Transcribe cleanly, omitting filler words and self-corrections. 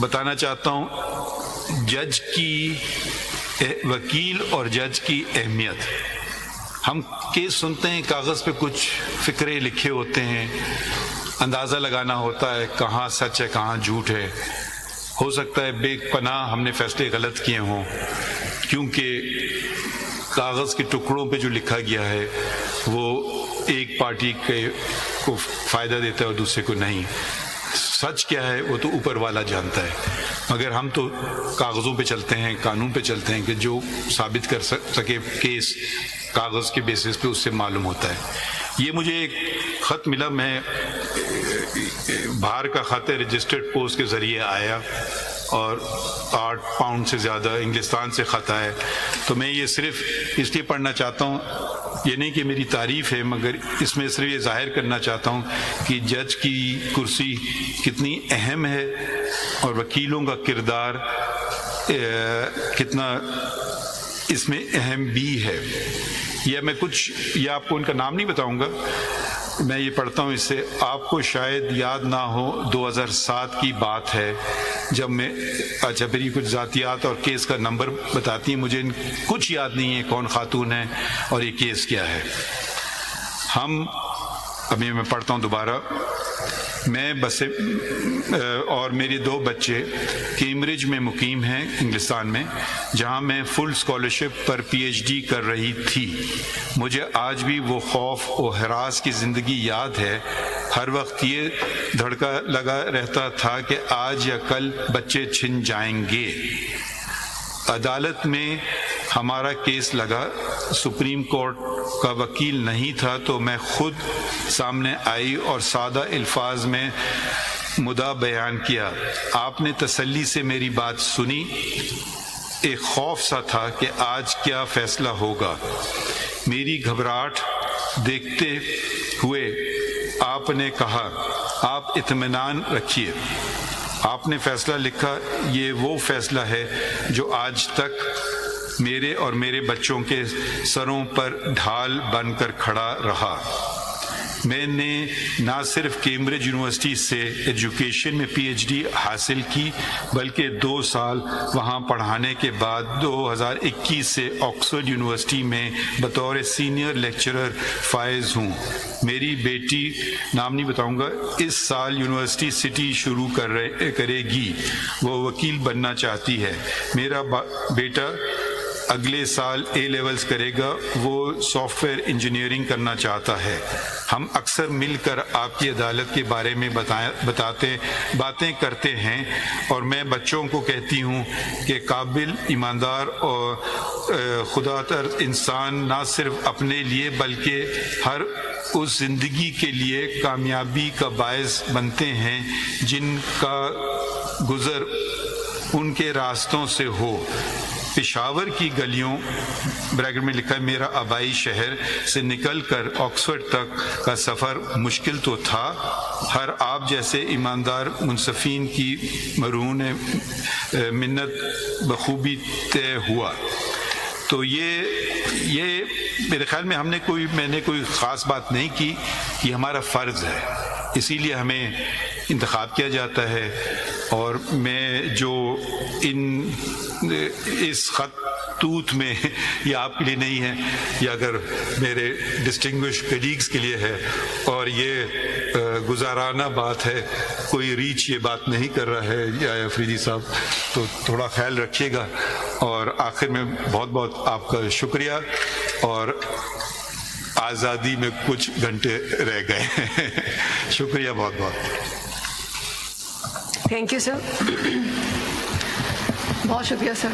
بتانا چاہتا ہوں جج کی وکیل اور جج کی اہمیت. ہم کیس سنتے ہیں، کاغذ پہ کچھ فقرے لکھے ہوتے ہیں، اندازہ لگانا ہوتا ہے کہاں سچ ہے کہاں جھوٹ ہے. ہو سکتا ہے بے پناہ ہم نے فیصلے غلط کیے ہوں، کیونکہ کاغذ کے ٹکڑوں پہ جو لکھا گیا ہے وہ ایک پارٹی کو فائدہ دیتا ہے اور دوسرے کو نہیں. سچ کیا ہے وہ تو اوپر والا جانتا ہے، مگر ہم تو کاغذوں پہ چلتے ہیں، قانون پہ چلتے ہیں کہ جو ثابت کر سکے کیس کاغذ کے بیسس پہ اس سے معلوم ہوتا ہے. یہ مجھے ایک خط ملا، میں باہر کا خط ہے، رجسٹرڈ پوسٹ کے ذریعے آیا اور 8 پاؤنڈ سے زیادہ انگلستان سے خط آیا. تو میں یہ صرف اس لیے پڑھنا چاہتا ہوں، یہ نہیں کہ میری تعریف ہے، مگر اس میں صرف یہ ظاہر کرنا چاہتا ہوں کہ جج کی کرسی کتنی اہم ہے اور وکیلوں کا کردار کتنا اس میں اہم بھی ہے. یہ آپ کو ان کا نام نہیں بتاؤں گا، میں یہ پڑھتا ہوں. اس سے آپ کو شاید یاد نہ ہو، 2007 کی بات ہے جب میں پھر یہ کچھ ذاتیات اور کیس کا نمبر بتاتی ہیں. مجھے کچھ یاد نہیں ہے کون خاتون ہے اور یہ کیس کیا ہے. ابھی میں پڑھتا ہوں دوبارہ. میں اور میرے 2 بچے کیمبرج میں مقیم ہیں انگلستان میں، جہاں میں فل اسکالرشپ پر PhD کر رہی تھی. مجھے آج بھی وہ خوف و ہراس کی زندگی یاد ہے. ہر وقت یہ دھڑکا لگا رہتا تھا کہ آج یا کل بچے چھن جائیں گے. عدالت میں ہمارا کیس لگا. سپریم کورٹ کا وکیل نہیں تھا تو میں خود سامنے آئی اور سادہ الفاظ میں مدعا بیان کیا. آپ نے تسلی سے میری بات سنی. ایک خوف سا تھا کہ آج کیا فیصلہ ہوگا. میری گھبراہٹ دیکھتے ہوئے آپ نے کہا، آپ اطمینان رکھیے. آپ نے فیصلہ لکھا. یہ وہ فیصلہ ہے جو آج تک میرے اور میرے بچوں کے سروں پر ڈھال بن کر کھڑا رہا. میں نے نہ صرف کیمبرج یونیورسٹی سے ایجوکیشن میں PhD حاصل کی، بلکہ 2 سال وہاں پڑھانے کے بعد 2021 سے آکسفورڈ یونیورسٹی میں بطور سینئر لیکچرر فائز ہوں. میری بیٹی، نام نہیں بتاؤں گا، اس سال یونیورسٹی سٹی شروع کرے گی. وہ وکیل بننا چاہتی ہے. میرا بیٹا اگلے سال A لیولز کرے گا. وہ سافٹ ویئر انجینئرنگ کرنا چاہتا ہے. ہم اکثر مل کر آپ کی عدالت کے بارے میں باتیں کرتے ہیں اور میں بچوں کو کہتی ہوں کہ قابل، ایماندار اور خدا ترس انسان نہ صرف اپنے لیے بلکہ ہر اس زندگی کے لیے کامیابی کا باعث بنتے ہیں جن کا گزر ان کے راستوں سے ہو. پشاور کی گلیوں بریکٹ میں لکھا ہے میرا آبائی شہر سے نکل کر آکسفورڈ تک کا سفر مشکل تو تھا. ہر آپ جیسے ایماندار منصفین کی مرہون منت بخوبی طے ہوا. تو یہ میرے خیال میں میں نے کوئی خاص بات نہیں کی. یہ ہمارا فرض ہے، اسی لیے ہمیں انتخاب کیا جاتا ہے. اور میں جو اس خطوط میں، یہ آپ کے لیے نہیں ہے، یہ اگر میرے ڈسٹنگوش کلیگز کے لیے ہے، اور یہ گزارانہ بات ہے، کوئی ریچ یہ بات نہیں کر رہا ہے یا افریدی صاحب، تو تھوڑا خیال رکھیے گا. اور آخر میں بہت بہت آپ کا شکریہ. اور آزادی میں کچھ گھنٹے رہ گئے. شکریہ بہت بہت. تھینک یو سر، بہت شکریہ سر.